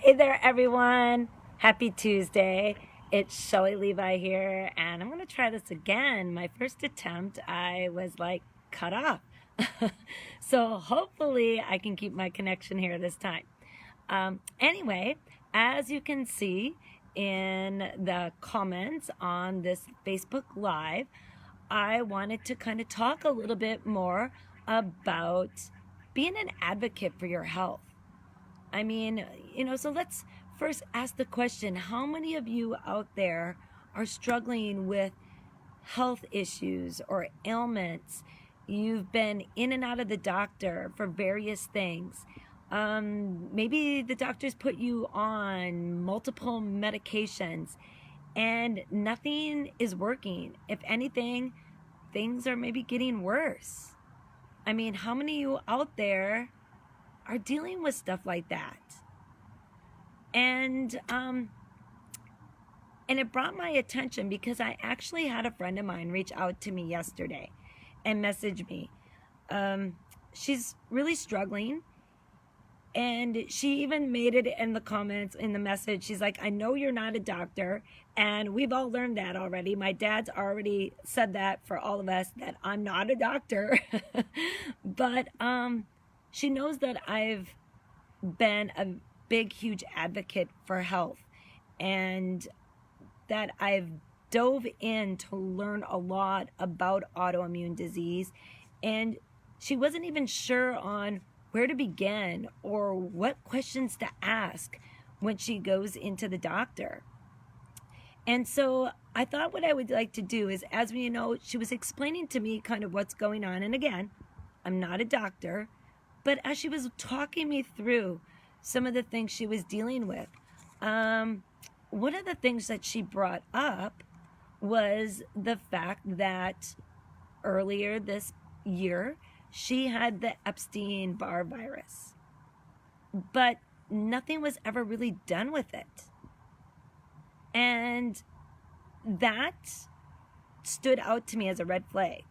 Hey there, everyone. Happy Tuesday. It's Shelly Levi here, and I'm going to try this again. My first attempt, I was like cut off. So hopefully I can keep my connection here this time. Anyway, as you can see in the comments on this Facebook Live, I wanted to kind of talk a little bit more about being an advocate for your health. I mean, so let's first ask the question, how many of you out there are struggling with health issues or ailments? You've been in and out of the doctor for various things. Maybe the doctors put you on multiple medications and nothing is working. If anything, things are maybe getting worse. I mean, how many of you out there are dealing with stuff like that? And it brought my attention because I actually had a friend of mine reach out to me yesterday and message me. She's really struggling, and she even made it in the comments in the message. She's like, I know you're not a doctor, and we've all learned that already. My dad's already said that for all of us, that I'm not a doctor. But she knows that I've been a big, huge advocate for health, and that I've dove in to learn a lot about autoimmune disease. And she wasn't even sure on where to begin or what questions to ask when she goes into the doctor. And so I thought what I would like to do is, as we know, she was explaining to me kind of what's going on. And again, I'm not a doctor, but as she was talking me through some of the things she was dealing with, one of the things that she brought up was the fact that earlier this year, she had the Epstein Barr virus, but nothing was ever really done with it. And that stood out to me as a red flag,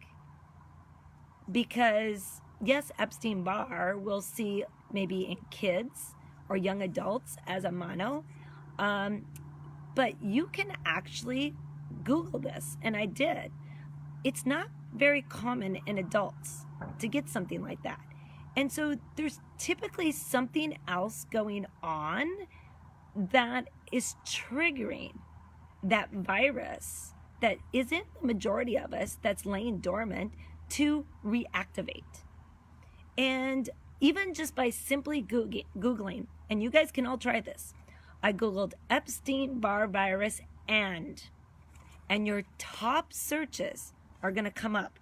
because yes, Epstein-Barr we'll see maybe in kids or young adults as a mono, but you can actually Google this, and I did. It's not very common in adults to get something like that. And so there's typically something else going on that is triggering that virus that isn't the majority of us that's laying dormant to reactivate. And even just by simply Googling, and you guys can all try this, I Googled Epstein-Barr virus and your top searches are going to come up.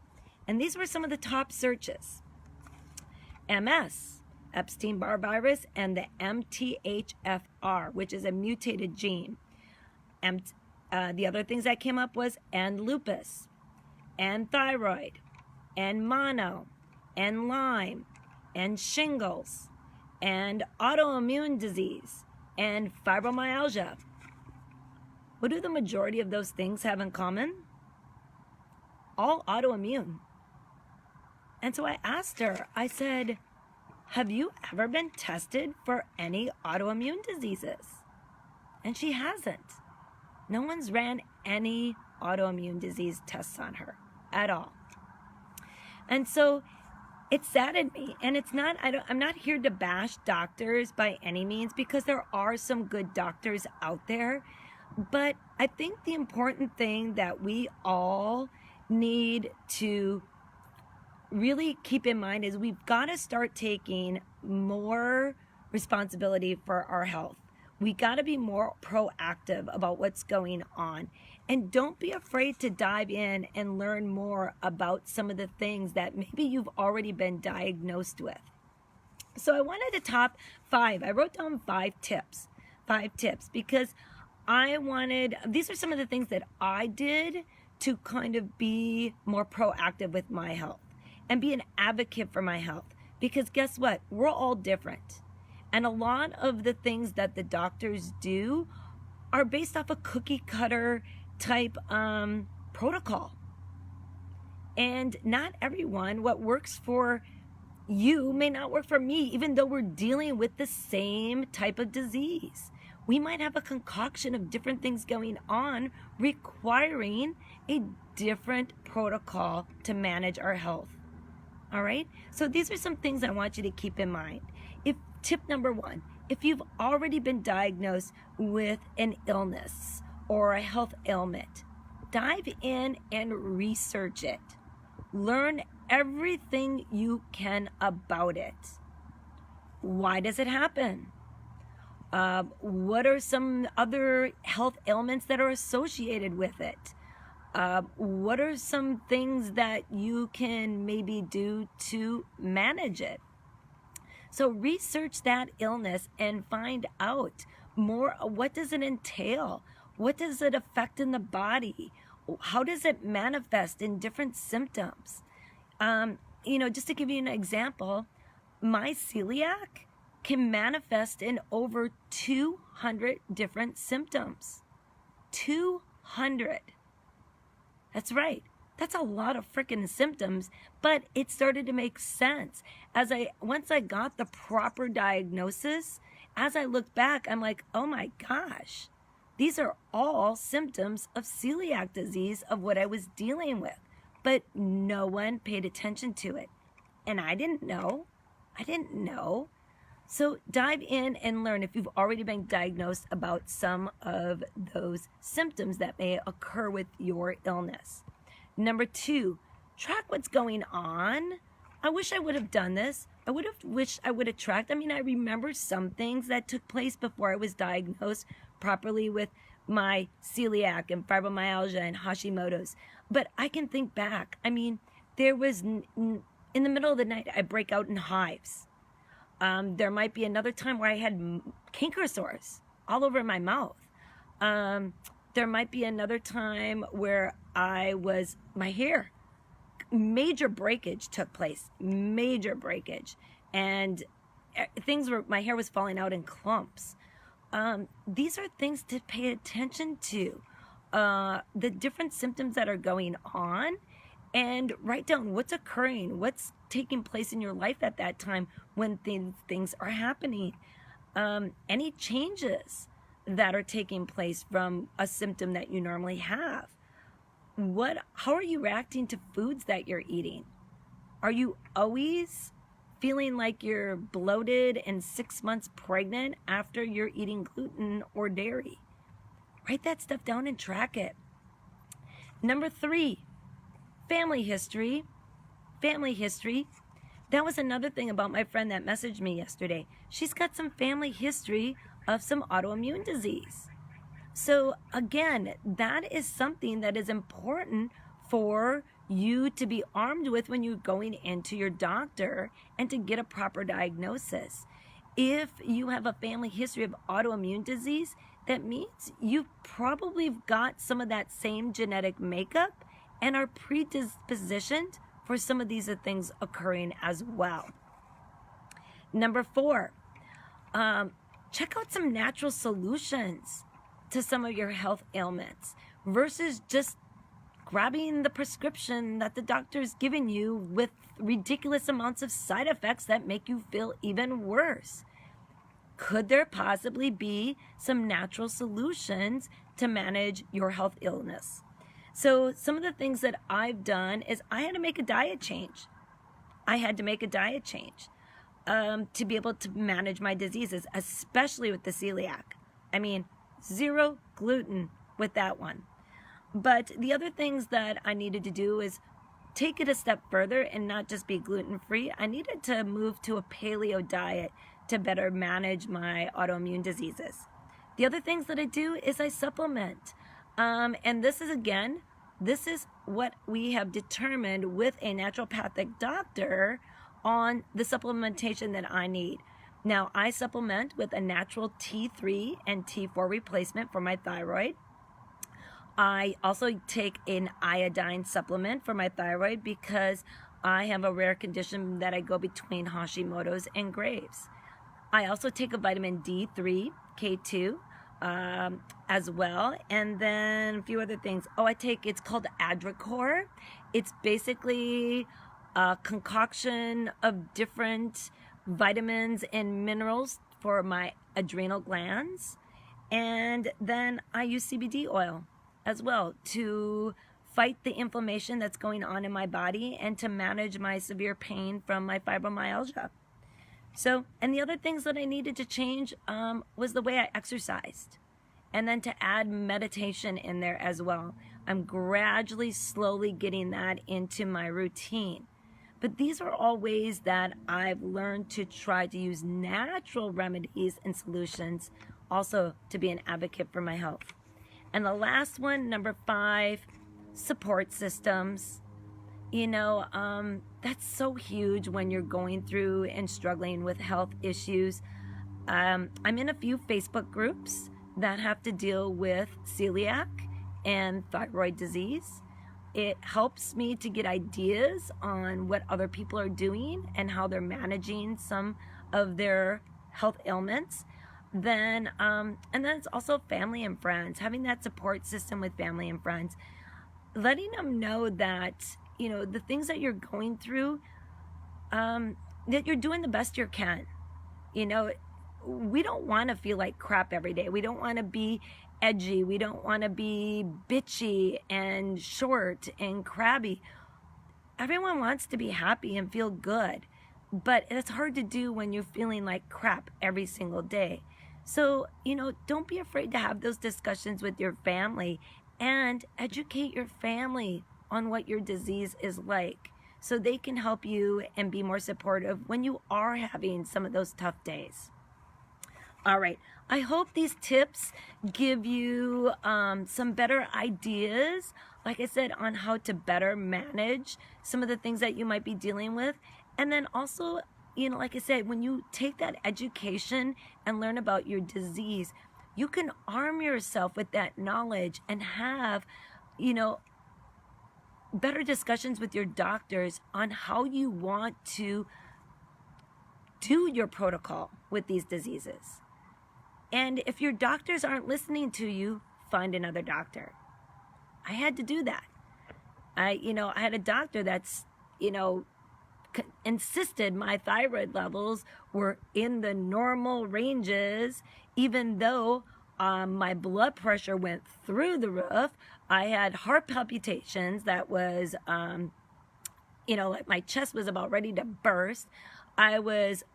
And these were some of the top searches. MS, Epstein-Barr virus, and the MTHFR, which is a mutated gene. The other things that came up was and lupus, and thyroid, and mono, and Lyme, and shingles, and autoimmune disease, and fibromyalgia. What do the majority of those things have in common? All autoimmune. And so I asked her, I said, have you ever been tested for any autoimmune diseases? And she hasn't. No one's ran any autoimmune disease tests on her at all. And so it saddened me. And it's not, I'm not here to bash doctors by any means, because there are some good doctors out there. But I think the important thing that we all need to really keep in mind is we've got to start taking more responsibility for our health. We got to be more proactive about what's going on. And don't be afraid to dive in and learn more about some of the things that maybe you've already been diagnosed with. So I wanted to top 5. I wrote down 5 tips. 5 tips because these are some of the things that I did to kind of be more proactive with my health and be an advocate for my health. Because guess what? We're all different. And a lot of the things that the doctors do are based off a cookie cutter type protocol. And not everyone, what works for you may not work for me, even though we're dealing with the same type of disease. We might have a concoction of different things going on, requiring a different protocol to manage our health. All right? So these are some things I want you to keep in mind. Tip number 1, if you've already been diagnosed with an illness or a health ailment, dive in and research it. Learn everything you can about it. Why does it happen? What are some other health ailments that are associated with it? What are some things that you can maybe do to manage it? So research that illness and find out more. What does it entail? What does it affect in the body? How does it manifest in different symptoms? Just to give you an example, my celiac can manifest in over 200 different symptoms. 200. That's right. That's a lot of freaking symptoms, but it started to make sense. Once I got the proper diagnosis, as I look back, I'm like, oh my gosh, these are all symptoms of celiac disease, of what I was dealing with. But no one paid attention to it. And I didn't know. So dive in and learn if you've already been diagnosed about some of those symptoms that may occur with your illness. Number 2, track what's going on. I wish I would have done this. I would have tracked. I remember some things that took place before I was diagnosed properly with my celiac and fibromyalgia and Hashimoto's. But I can think back. There was, in the middle of the night, I break out in hives. There might be another time where I had canker sores all over my mouth. There might be another time where my hair, major breakage took place, and my hair was falling out in clumps. These are things to pay attention to, the different symptoms that are going on, and write down what's occurring, what's taking place in your life at that time when things are happening, any changes that are taking place from a symptom that you normally have. How are you reacting to foods that you're eating? Are you always feeling like you're bloated and 6 months pregnant after you're eating gluten or dairy? Write that stuff down and track it. Number 3, family history. That was another thing about my friend that messaged me yesterday. She's got some family history of some autoimmune disease. So again, that is something that is important for you to be armed with when you're going into your doctor and to get a proper diagnosis. If you have a family history of autoimmune disease, that means you've probably got some of that same genetic makeup and are predispositioned for some of these things occurring as well. Number 4, check out some natural solutions to some of your health ailments versus just grabbing the prescription that the doctor's giving you with ridiculous amounts of side effects that make you feel even worse. Could there possibly be some natural solutions to manage your health illness? So some of the things that I've done is I had to make a diet change. To be able to manage my diseases, especially with the celiac. 0 gluten with that one. But the other things that I needed to do is take it a step further and not just be gluten-free. I needed to move to a paleo diet to better manage my autoimmune diseases. The other things that I do is I supplement. And this is what we have determined with a naturopathic doctor on the supplementation that I need. Now, I supplement with a natural T3 and T4 replacement for my thyroid. I also take an iodine supplement for my thyroid because I have a rare condition that I go between Hashimoto's and Graves'. I also take a vitamin D3, K2, as well, and then a few other things. It's called Adricor. It's basically a concoction of different vitamins and minerals for my adrenal glands. And then I use CBD oil as well to fight the inflammation that's going on in my body and to manage my severe pain from my fibromyalgia. So, and the other things that I needed to change was the way I exercised. And then to add meditation in there as well. I'm gradually, slowly getting that into my routine. But these are all ways that I've learned to try to use natural remedies and solutions also to be an advocate for my health. And the last one, number 5, support systems. You know, that's so huge when you're going through and struggling with health issues. I'm in a few Facebook groups that have to deal with celiac and thyroid disease. It helps me to get ideas on what other people are doing and how they're managing some of their health ailments. And then it's also family and friends, having that support system with family and friends, letting them know that, you know, the things that you're going through, that you're doing the best you can. You know, we don't want to feel like crap every day. We don't want to be edgy. We don't want to be bitchy and short and crabby. Everyone wants to be happy and feel good, but it's hard to do when you're feeling like crap every single day. So, you know, don't be afraid to have those discussions with your family and educate your family on what your disease is like so they can help you and be more supportive when you are having some of those tough days. All right, I hope these tips give you some better ideas, like I said, on how to better manage some of the things that you might be dealing with. And then also, you know, like I said, when you take that education and learn about your disease, you can arm yourself with that knowledge and have, you know, better discussions with your doctors on how you want to do your protocol with these diseases. And if your doctors aren't listening to you, find another doctor. I had to do that. I had a doctor that's, insisted my thyroid levels were in the normal ranges, even though my blood pressure went through the roof. I had heart palpitations that was, like my chest was about ready to burst. I was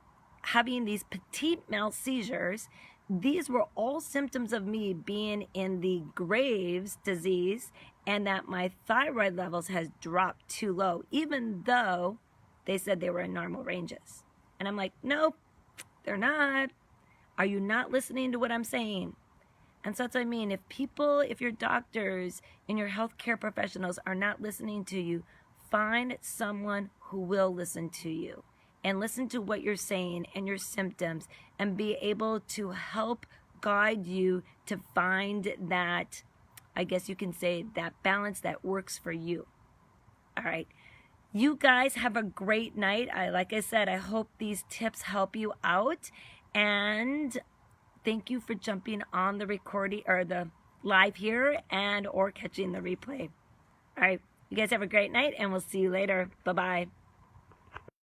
having these petit mal seizures. These were all symptoms of me being in the Graves' disease and that my thyroid levels has dropped too low, even though they said they were in normal ranges. And I'm like, nope, they're not. Are you not listening to what I'm saying? And so that's what I mean. If your doctors and your healthcare professionals are not listening to you, find someone who will listen to you and listen to what you're saying and your symptoms and be able to help guide you to find that, I guess you can say, that balance that works for you. All right. You guys have a great night. Like I said, I hope these tips help you out. And thank you for jumping on the recording or the live here and or catching the replay. All right. You guys have a great night and we'll see you later. Bye-bye.